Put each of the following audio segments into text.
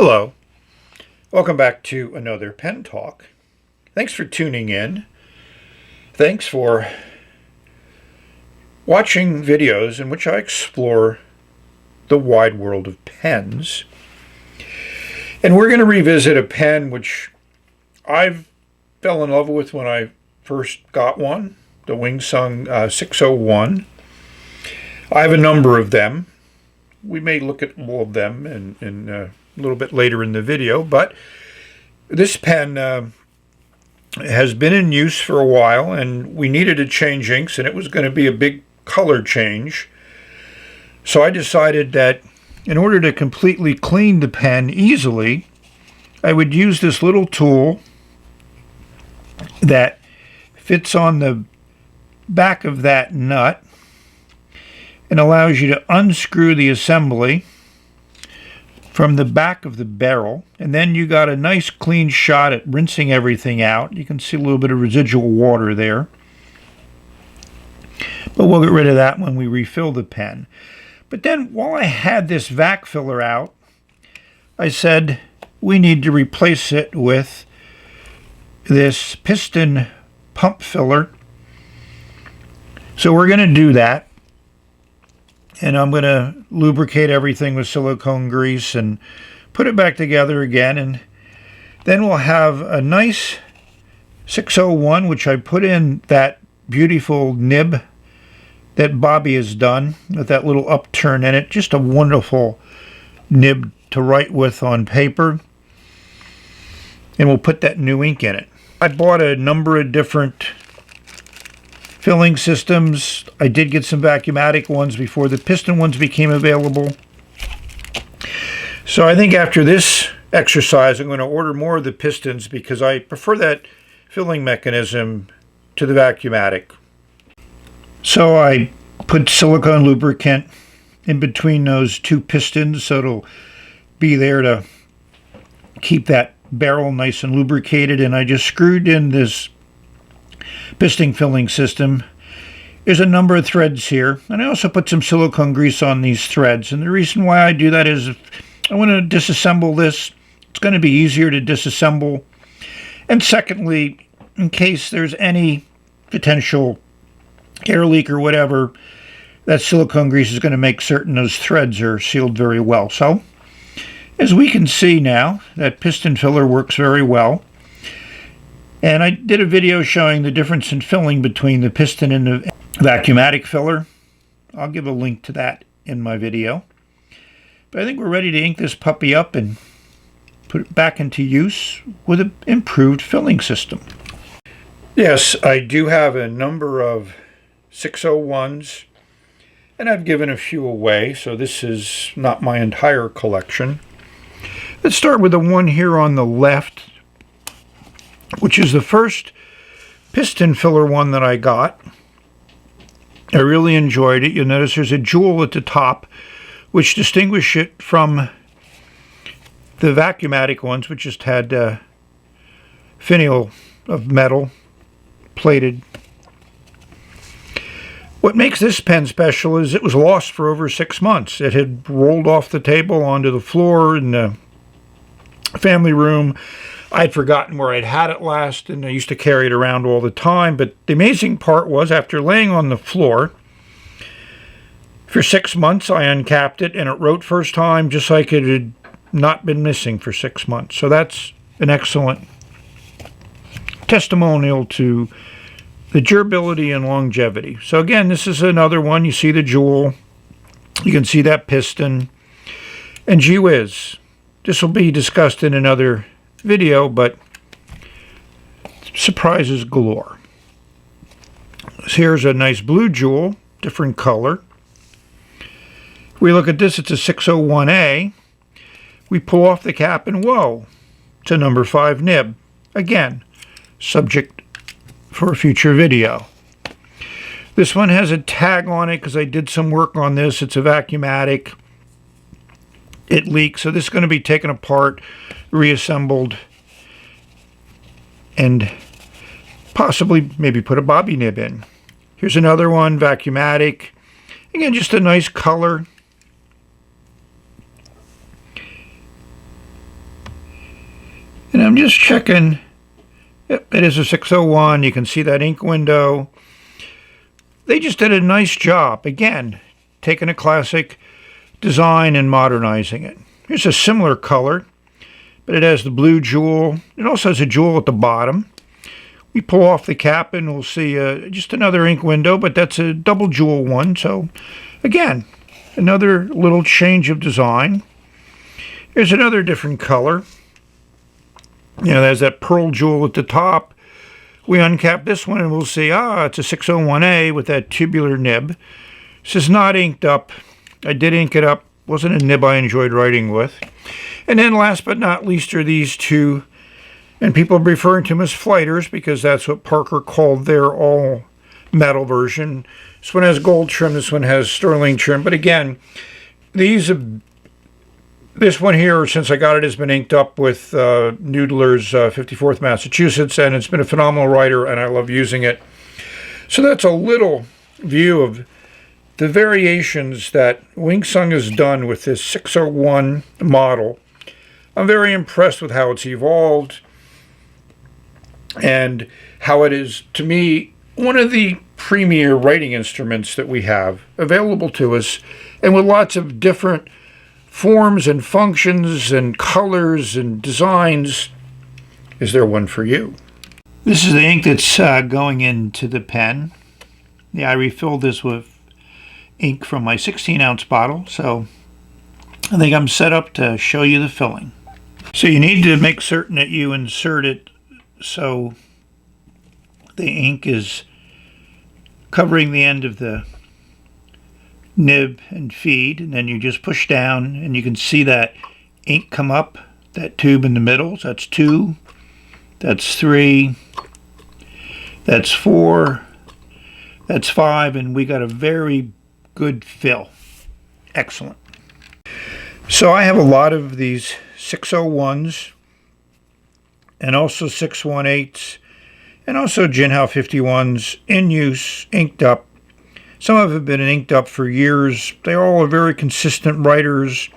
Hello, welcome back to another pen talk. Thanks for tuning in. Thanks for watching videos in which I explore the wide world of pens. And we're going to revisit a pen which I fell in love with when I first got one, the WingSung 601. I have a number of them. We may look at all of them in a little bit later in the video, but this pen has been in use for a while, and we needed to change inks, and it was going to be a big color change. So I decided that in order to completely clean the pen easily, I would use this little tool that fits on the back of that nut and allows you to unscrew the assembly from the back of the barrel, and then you got a nice clean shot at rinsing everything out. You can see a little bit of residual water there, but we'll get rid of that when we refill the pen. But then while I had this vac filler out, I said we need to replace it with this piston pump filler. So we're going to do that. And I'm going to lubricate everything with silicone grease and put it back together again. And then we'll have a nice 601, which I put in that beautiful nib that Bobby has done with that little upturn in it. Just a wonderful nib to write with on paper. And we'll put that new ink in it. I bought a number of different filling systems. I did get some Vacumatic ones before the piston ones became available. So I think after this exercise, I'm going to order more of the pistons because I prefer that filling mechanism to the Vacumatic. So I put silicone lubricant in between those two pistons so it'll be there to keep that barrel nice and lubricated, and I just screwed in this piston filling system. There's a number of threads here, and I also put some silicone grease on these threads, and the reason why I do that is if I want to disassemble this, it's going to be easier to disassemble, and secondly, in case there's any potential air leak or whatever, that silicone grease is going to make certain those threads are sealed very well. So as we can see now, that piston filler works very well. And I did a video showing the difference in filling between the piston and the Vacumatic filler. I'll give a link to that in my video. But I think we're ready to ink this puppy up and put it back into use with an improved filling system. Yes, I do have a number of 601s, and I've given a few away, so this is not my entire collection. Let's start with the one here on the left, which is the first piston filler one that I got. I really enjoyed it. You'll notice there's a jewel at the top, which distinguishes it from the Vacumatic ones, which just had finial of metal plated. What makes this pen special is it was lost for over 6 months. It had rolled off the table onto the floor in the family room. I'd forgotten where I'd had it last, and I used to carry it around all the time. But the amazing part was, after laying on the floor for 6 months, I uncapped it, and it wrote first time, just like it had not been missing for 6 months. So that's an excellent testimonial to the durability and longevity. So again, this is another one. You see the jewel. You can see that piston. And gee whiz, this will be discussed in another video, but surprises galore. So here's a nice blue jewel, different color. If we look at this, it's a 601A. We pull off the cap and whoa, it's a number 5 nib. Again, subject for a future video. This one has a tag on it because I did some work on this. It's a Vacumatic. It leaks, so this is going to be taken apart, reassembled, and possibly maybe put a bobby nib in. Here's another one, Vacumatic. Again, just a nice color. And I'm just checking. Yep, it is a 601. You can see that ink window. They just did a nice job. Again, taking a classic design and modernizing it. Here's a similar color, but it has the blue jewel. It also has a jewel at the bottom. We pull off the cap and we'll see just another ink window, but that's a double jewel one. So again, another little change of design. Here's another different color. You know, there's that pearl jewel at the top. We uncap this one and we'll see, it's a 601A with that tubular nib. This is not inked up. I did ink it up. Wasn't a nib I enjoyed writing with. And then last but not least are these two, and people are referring to them as flighters because that's what Parker called their all metal version. This one has gold trim, this one has sterling trim. But again, this one here, since I got it, has been inked up with Noodler's 54th Massachusetts, and it's been a phenomenal writer, and I love using it. So that's a little view of the variations that WingSung has done with this 601 model. I'm very impressed with how it's evolved and how it is, to me, one of the premier writing instruments that we have available to us, and with lots of different forms and functions and colors and designs. Is there one for you? This is the ink that's going into the pen. Yeah, I refilled this with ink from my 16-ounce bottle, so I think I'm set up to show you the filling. So you need to make certain that you insert it so the ink is covering the end of the nib and feed, and then you just push down and you can see that ink come up, that tube in the middle. So that's 2, that's 3, that's 4, that's 5, and we got a very good fill. Excellent. So I have a lot of these 601s and also 618s and also Jinhao 51s in use, inked up. Some of them have been inked up for years. They all are very consistent writers.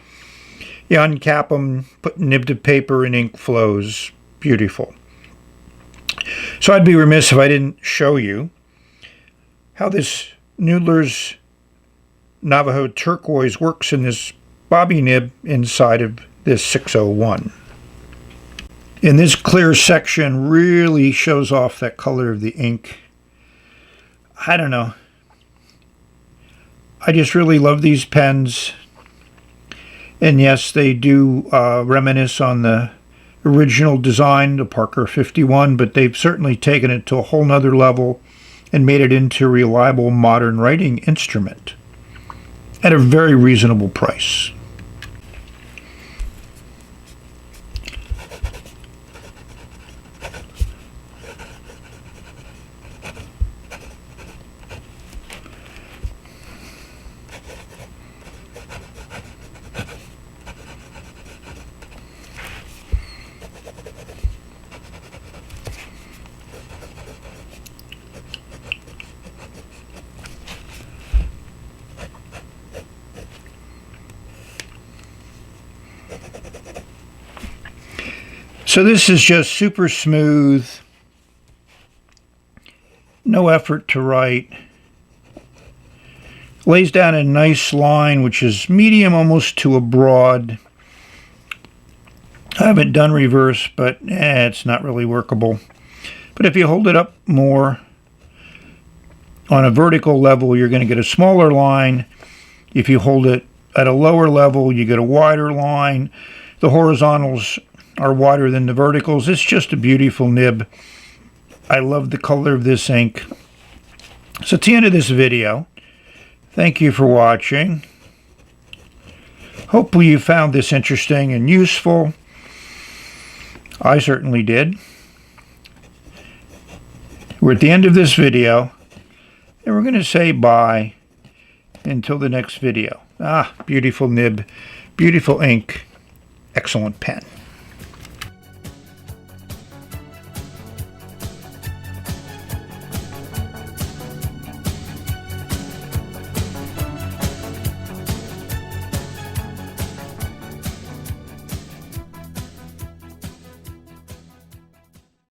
You uncap them, put nib to paper, and ink flows. Beautiful. So I'd be remiss if I didn't show you how this Noodler's Navajo turquoise works in this bobby nib inside of this 601. And this clear section really shows off that color of the ink. I don't know. I just really love these pens. And yes, they do reminisce on the original design, the Parker 51, but they've certainly taken it to a whole nother level and made it into a reliable modern writing instrument at a very reasonable price. So this is just super smooth, no effort to write. Lays down a nice line, which is medium almost to a broad. I haven't done reverse, but it's not really workable. But if you hold it up more on a vertical level, you're going to get a smaller line. If you hold it at a lower level, you get a wider line. The horizontals are wider than the verticals. It's just a beautiful nib. I love the color of this ink. So at the end of this video, thank you for watching. Hopefully you found this interesting and useful. I certainly did. We're at the end of this video, and we're going to say bye until the next video. Beautiful nib, beautiful ink, excellent pen.